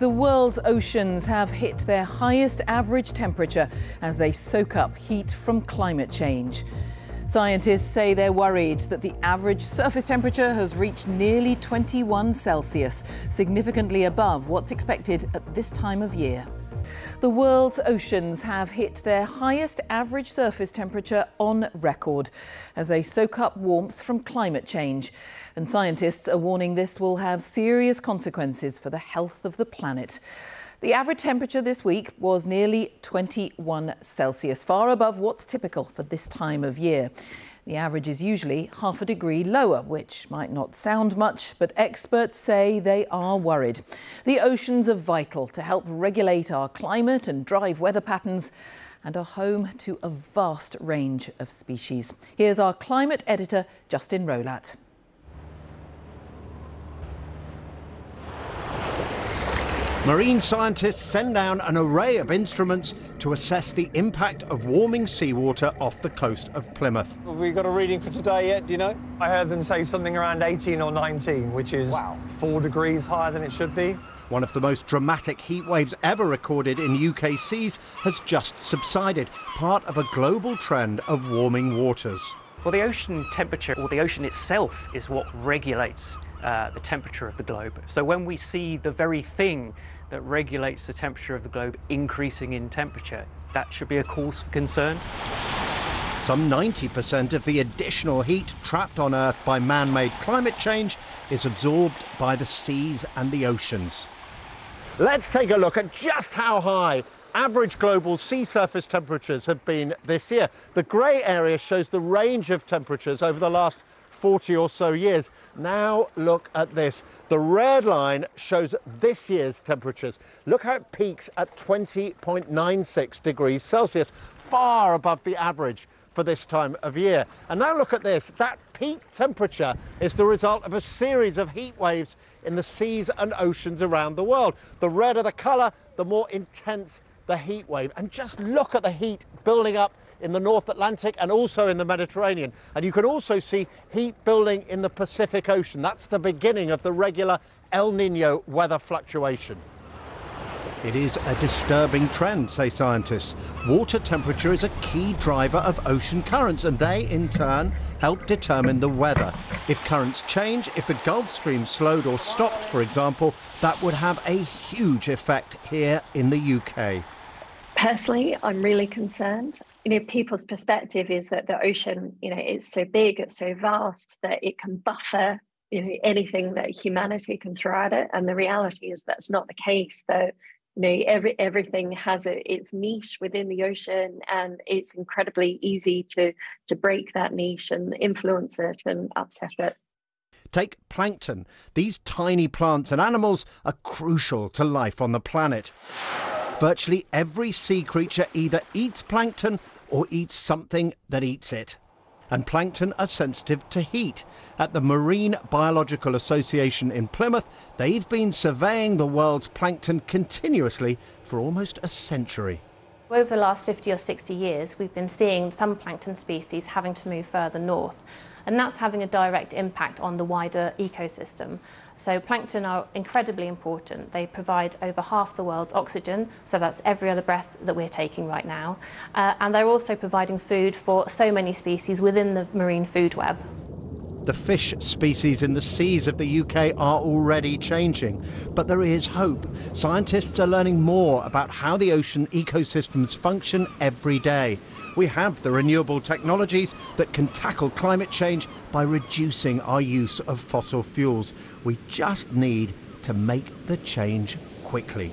The world's oceans have hit their highest average temperature as they soak up heat from climate change. Scientists say they're worried that the average surface temperature has reached nearly 21 Celsius, significantly above what's expected at this time of year. The world's oceans have hit their highest average surface temperature on record as they soak up warmth from climate change. And scientists are warning this will have serious consequences for the health of the planet. The average temperature this week was nearly 21 Celsius, far above what's typical for this time of year. The average is usually half a degree lower, which might not sound much, but experts say they are worried. The oceans are vital to help regulate our climate and drive weather patterns, and are home to a vast range of species. Here's our climate editor, Justin Rolat. Marine scientists send down an array of instruments to assess the impact of warming seawater off the coast of Plymouth. Have we got a reading for today yet, do you know? I heard them say something around 18 or 19, which is 4 degrees higher than it should be. One of the most dramatic heat waves ever recorded in UK seas has just subsided, part of a global trend of warming waters. Well, the ocean temperature, or the ocean itself, is what regulates the temperature of the globe. So when we see the very thing that regulates the temperature of the globe increasing in temperature, that should be a cause for concern. Some 90% of the additional heat trapped on Earth by man-made climate change is absorbed by the seas and the oceans. Let's take a look at just how high average global sea surface temperatures have been this year. The grey area shows the range of temperatures over the last 40 or so years. Now look at this. The red line shows this year's temperatures. Look how it peaks at 20.96 degrees Celsius, far above the average for this time of year. And now look at this. That peak temperature is the result of a series of heat waves in the seas and oceans around the world. The redder the colour, the more intense the heat wave. And just look at the heat building up in the North Atlantic and also in the Mediterranean. And you can also see heat building in the Pacific Ocean. That's the beginning of the regular El Niño weather fluctuation. It is a disturbing trend, say scientists. Water temperature is a key driver of ocean currents, and they, in turn, help determine the weather. If currents change, if the Gulf Stream slowed or stopped, for example, that would have a huge effect here in the UK. Personally, I'm really concerned. People's perspective is that the ocean, it's so big, it's so vast that it can buffer, anything that humanity can throw at it. And the reality is that's not the case. That everything has its niche within the ocean, and it's incredibly easy to break that niche and influence it and upset it. Take plankton. These tiny plants and animals are crucial to life on the planet. Virtually every sea creature either eats plankton or eats something that eats it. And plankton are sensitive to heat. At the Marine Biological Association in Plymouth, they've been surveying the world's plankton continuously for almost a century. Over the last 50 or 60 years, we've been seeing some plankton species having to move further north, and that's having a direct impact on the wider ecosystem. So plankton are incredibly important. They provide over half the world's oxygen, so that's every other breath that we're taking right now. And they're also providing food for so many species within the marine food web. The fish species in the seas of the UK are already changing, but there is hope. Scientists are learning more about how the ocean ecosystems function every day. We have the renewable technologies that can tackle climate change by reducing our use of fossil fuels. We just need to make the change quickly.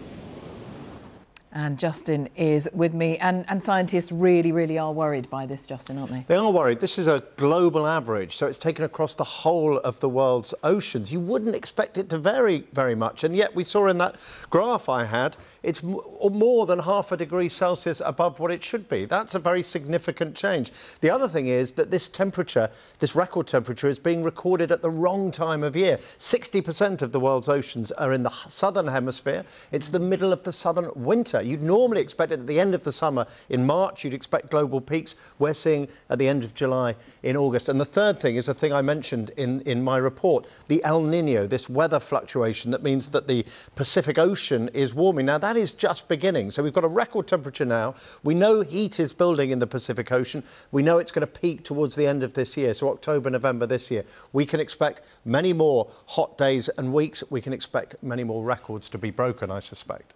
And Justin is with me. And scientists really are worried by this, Justin, aren't they? They are worried. This is a global average, so it's taken across the whole of the world's oceans. You wouldn't expect it to vary very much, and yet we saw in that graph I had, it's more than half a degree Celsius above what it should be. That's a very significant change. The other thing is that this temperature, this record temperature, is being recorded at the wrong time of year. 60% of the world's oceans are in the southern hemisphere. It's the middle of the southern winter later. You'd normally expect it at the end of the summer in March. You'd expect global peaks. We're seeing at the end of July in August. And the third thing is the thing I mentioned in my report, the El Nino, this weather fluctuation that means that the Pacific Ocean is warming. Now, that is just beginning. So we've got a record temperature now. We know heat is building in the Pacific Ocean. We know it's going to peak towards the end of this year, so October, November this year. We can expect many more hot days and weeks. We can expect many more records to be broken, I suspect.